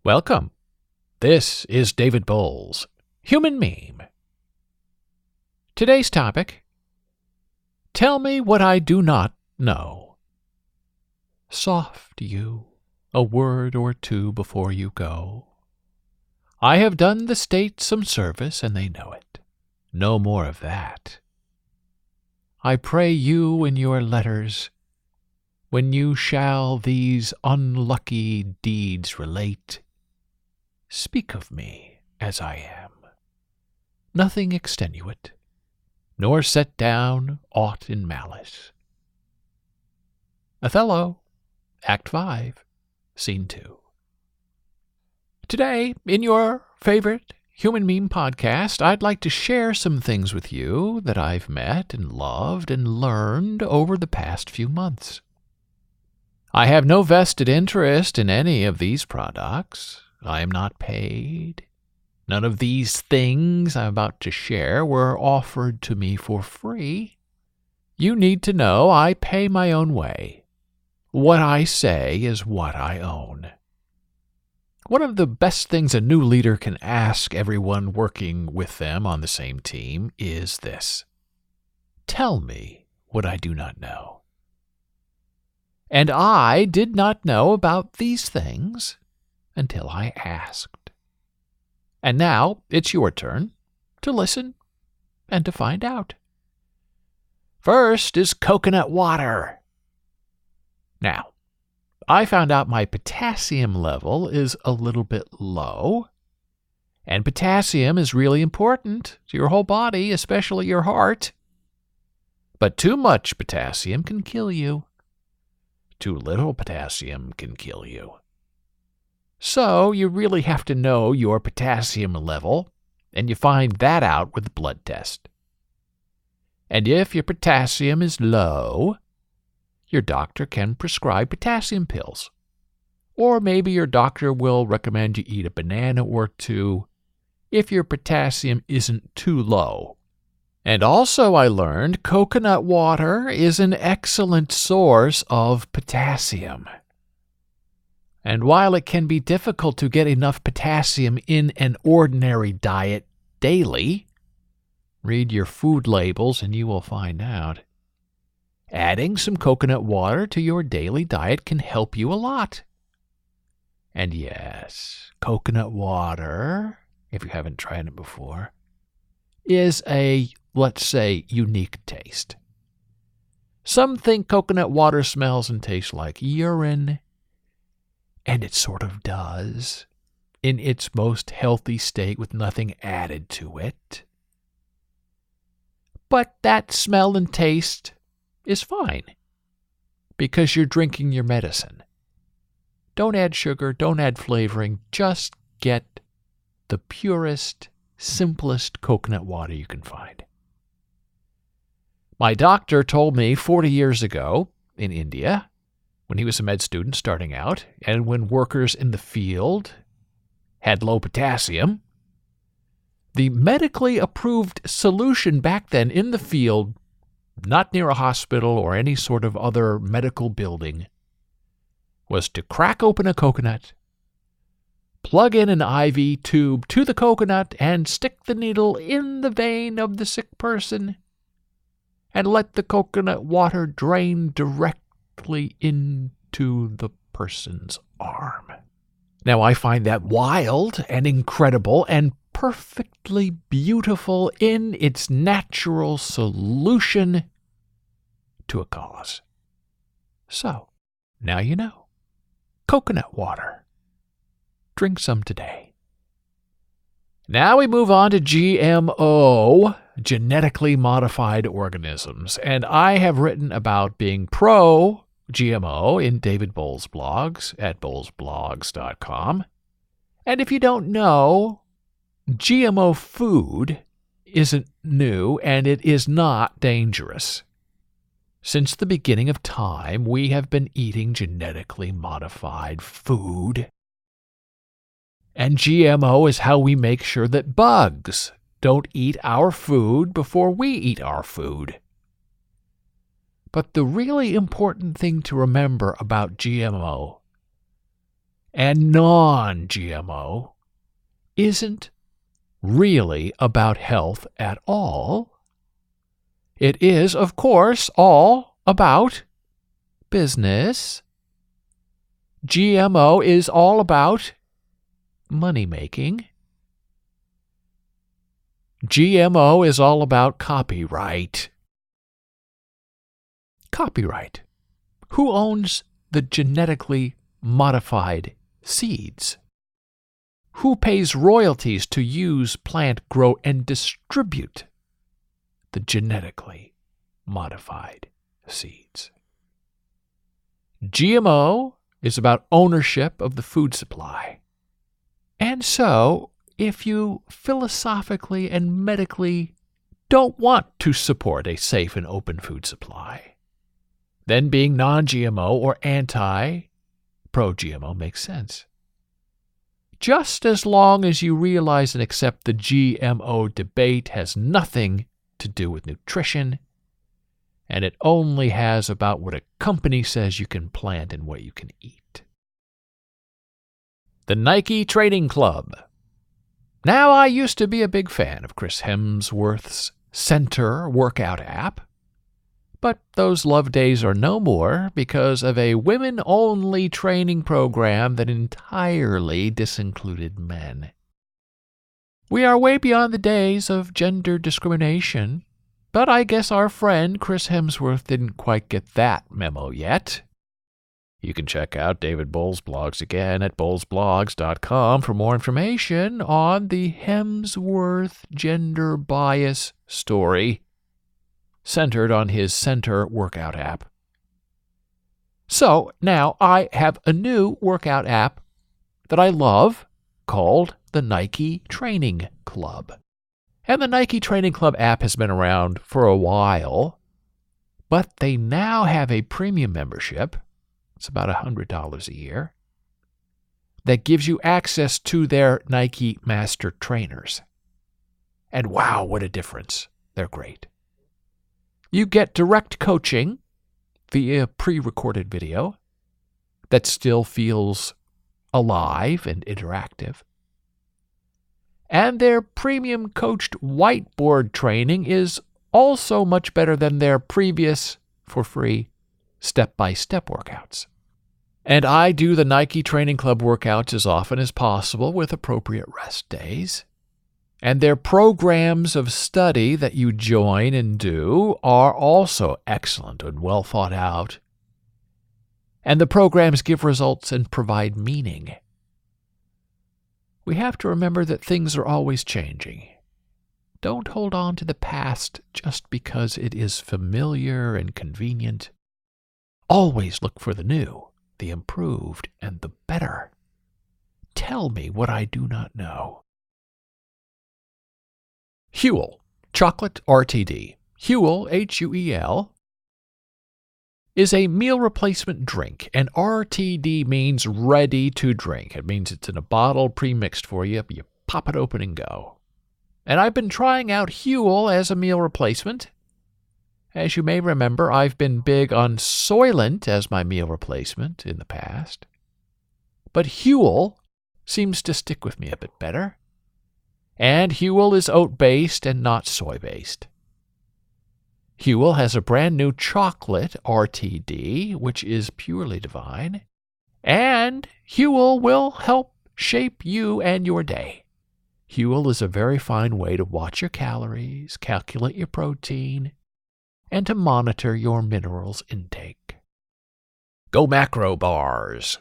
Welcome. This is David Bowles, Human Meme. Today's topic: tell me what I do not know. Soft you, a word or two before you go. I have done the state some service, and they know it. No more of that. I pray you in your letters, when you shall these unlucky deeds relate, speak of me as I am, nothing extenuate, nor set down aught in malice. Othello, Act 5, Scene 2. Today, in your favorite Human Meme podcast, I'd like to share some things with you that I've met and loved and learned over the past few months. I have no vested interest in any of these products. I am not paid. None of these things I'm about to share were offered to me for free. You need to know I pay my own way. What I say is what I own. One of the best things a new leader can ask everyone working with them on the same team is this: tell me what I do not know. And I did not know about these things until I asked. And now it's your turn to listen and to find out. First is coconut water. Now, I found out my potassium level is a little bit low, and potassium is really important to your whole body, especially your heart. But too much potassium can kill you. Too little potassium can kill you. So you really have to know your potassium level, and you find that out with a blood test. And if your potassium is low, your doctor can prescribe potassium pills. Or maybe your doctor will recommend you eat a banana or two if your potassium isn't too low. And also I learned coconut water is an excellent source of potassium. And while it can be difficult to get enough potassium in an ordinary diet daily, read your food labels and you will find out, adding some coconut water to your daily diet can help you a lot. And yes, coconut water, if you haven't tried it before, is a, let's say, unique taste. Some think coconut water smells and tastes like urine, and it sort of does, in its most healthy state with nothing added to it. But that smell and taste is fine, because you're drinking your medicine. Don't add sugar, don't add flavoring, just get the purest, simplest coconut water you can find. My doctor told me 40 years ago in India, when he was a med student starting out, and when workers in the field had low potassium, the medically approved solution back then in the field, not near a hospital or any sort of other medical building, was to crack open a coconut, plug in an IV tube to the coconut, and stick the needle in the vein of the sick person, and let the coconut water drain directly into the person's arm. Now, I find that wild and incredible and perfectly beautiful in its natural solution to a cause. So, now you know. Coconut water. Drink some today. Now we move on to GMO, genetically modified organisms, and I have written about being pro-GMO in David Bowles' blogs at bowlesblogs.com. And if you don't know, GMO food isn't new and it is not dangerous. Since the beginning of time, we have been eating genetically modified food. And GMO is how we make sure that bugs don't eat our food before we eat our food. But the really important thing to remember about GMO and non-GMO isn't really about health at all. It is, of course, all about business. GMO is all about money-making. GMO is all about copyright. Copyright. Who owns the genetically modified seeds? Who pays royalties to use, plant, grow, and distribute the genetically modified seeds? GMO is about ownership of the food supply. And so, if you philosophically and medically don't want to support a safe and open food supply, then being non-GMO or anti-pro-GMO makes sense. Just as long as you realize and accept the GMO debate has nothing to do with nutrition, and it only has about what a company says you can plant and what you can eat. The Nike Training Club. Now, I used to be a big fan of Chris Hemsworth's Center workout app, but those love days are no more because of a women-only training program that entirely disincluded men. We are way beyond the days of gender discrimination, but I guess our friend Chris Hemsworth didn't quite get that memo yet. You can check out David Bull's blogs again at bullsblogs.com for more information on the Hemsworth gender bias story centered on his Center workout app. So now I have a new workout app that I love called the Nike Training Club. And the Nike Training Club app has been around for a while, but they now have a premium membership. It's about $100 a year, that gives you access to their Nike Master Trainers. And wow, what a difference. They're great. You get direct coaching via pre-recorded video that still feels alive and interactive. And their premium coached whiteboard training is also much better than their previous, for free, step-by-step workouts. And I do the Nike Training Club workouts as often as possible with appropriate rest days. And their programs of study that you join and do are also excellent and well thought out. And the programs give results and provide meaning. We have to remember that things are always changing. Don't hold on to the past just because it is familiar and convenient. Always look for the new, the improved, and the better. Tell me what I do not know. Huel, Chocolate RTD. Huel, Huel, is a meal replacement drink, and RTD means ready to drink. It means it's in a bottle pre-mixed for you. You pop it open and go. And I've been trying out Huel as a meal replacement. As you may remember, I've been big on Soylent as my meal replacement in the past. But Huel seems to stick with me a bit better. And Huel is oat-based and not soy-based. Huel has a brand new chocolate RTD, which is purely divine. And Huel will help shape you and your day. Huel is a very fine way to watch your calories, calculate your protein, and to monitor your minerals intake. Go Macro bars.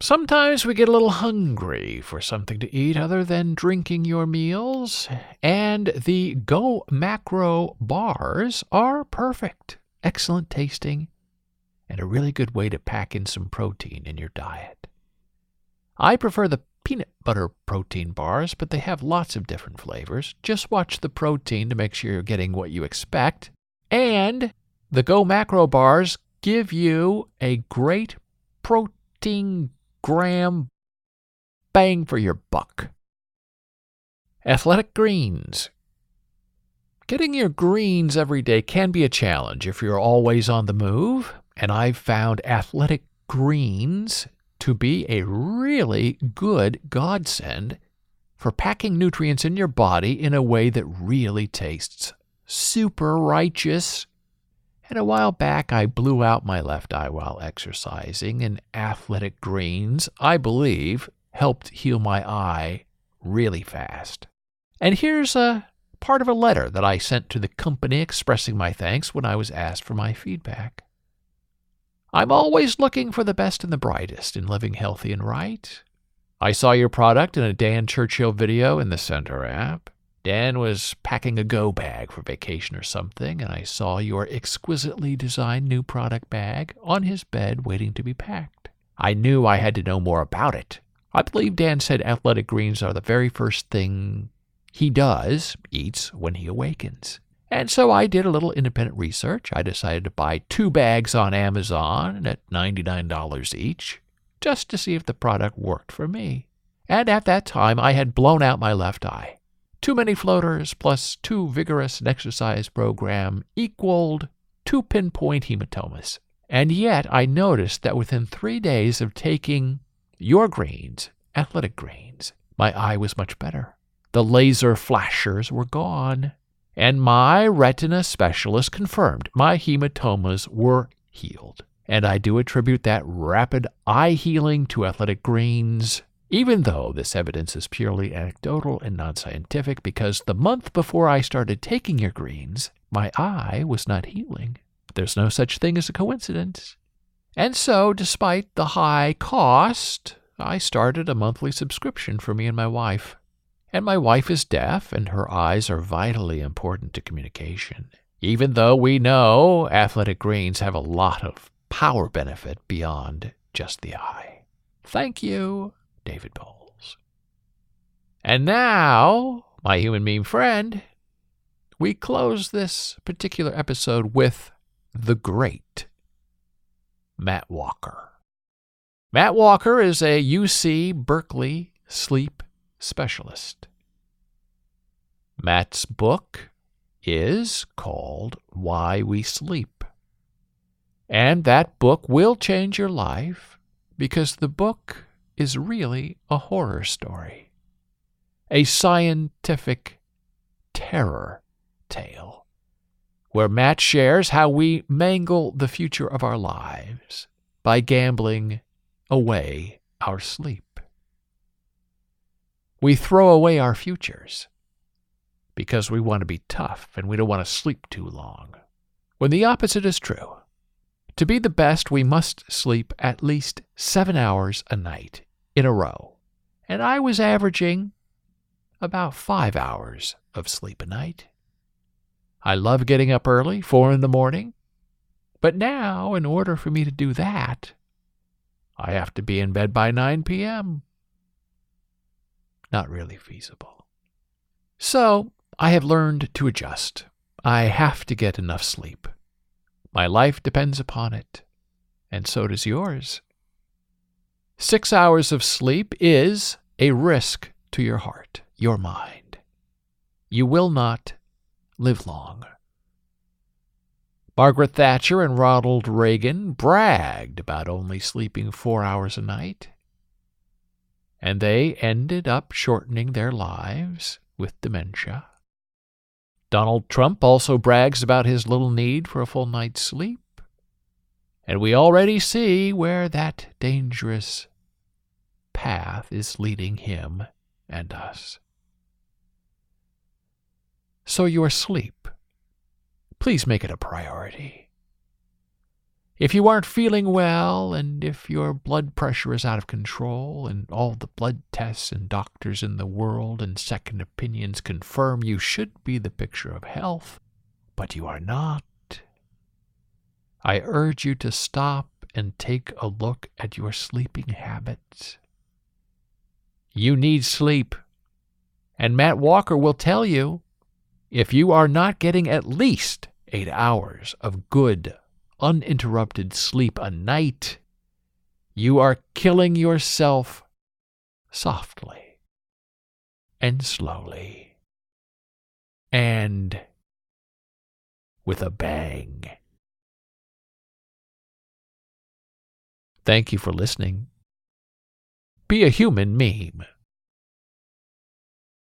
Sometimes we get a little hungry for something to eat other than drinking your meals, and the Go Macro bars are perfect, excellent tasting, and a really good way to pack in some protein in your diet. I prefer the peanut butter protein bars, but they have lots of different flavors. Just watch the protein to make sure you're getting what you expect. And the Go Macro bars give you a great protein gram bang for your buck. Athletic Greens. Getting your greens every day can be a challenge if you're always on the move, and I've found Athletic Greens to be a really good godsend for packing nutrients in your body in a way that really tastes super righteous. And a while back, I blew out my left eye while exercising, and Athletic Greens, I believe, helped heal my eye really fast. And here's a part of a letter that I sent to the company expressing my thanks when I was asked for my feedback. I'm always looking for the best and the brightest in living healthy and right. I saw your product in a Dan Churchill video in the Center app. Dan was packing a go bag for vacation or something, and I saw your exquisitely designed new product bag on his bed waiting to be packed. I knew I had to know more about it. I believe Dan said Athletic Greens are the very first thing he eats when he awakens. And so I did a little independent research. I decided to buy 2 bags on Amazon at $99 each, just to see if the product worked for me. And at that time, I had blown out my left eye. Too many floaters plus too vigorous an exercise program equaled 2 pinpoint hematomas. And yet I noticed that within 3 days of taking your greens, Athletic Greens, my eye was much better. The laser flashers were gone. And my retina specialist confirmed my hematomas were healed. And I do attribute that rapid eye healing to Athletic Greens, even though this evidence is purely anecdotal and non-scientific, because the month before I started taking your greens, my eye was not healing. There's no such thing as a coincidence. And so, despite the high cost, I started a monthly subscription for me and my wife. And my wife is deaf, and her eyes are vitally important to communication, even though we know Athletic Greens have a lot of power benefit beyond just the eye. Thank you, David Bowles. And now, my human meme friend, we close this particular episode with the great Matt Walker. Matt Walker is a UC Berkeley sleep specialist. Matt's book is called Why We Sleep. And that book will change your life because the book is really a horror story, a scientific terror tale, where Matt shares how we mangle the future of our lives by gambling away our sleep. We throw away our futures because we want to be tough and we don't want to sleep too long, when the opposite is true. To be the best, we must sleep at least 7 hours a night in a row. And I was averaging about 5 hours of sleep a night. I love getting up early, 4 in the morning. But now, in order for me to do that, I have to be in bed by 9 p.m. Not really feasible. So, I have learned to adjust. I have to get enough sleep. My life depends upon it, and so does yours. 6 hours of sleep is a risk to your heart, your mind. You will not live long. Margaret Thatcher and Ronald Reagan bragged about only sleeping 4 hours a night, and they ended up shortening their lives with dementia. Donald Trump also brags about his little need for a full night's sleep, and we already see where that dangerous path is leading him and us. So your sleep, please make it a priority. If you aren't feeling well, and if your blood pressure is out of control, and all the blood tests and doctors in the world and second opinions confirm you should be the picture of health, but you are not, I urge you to stop and take a look at your sleeping habits. You need sleep, and Matt Walker will tell you, if you are not getting at least 8 hours of good, uninterrupted sleep a night, you are killing yourself softly and slowly and with a bang. Thank you for listening. be a human meme.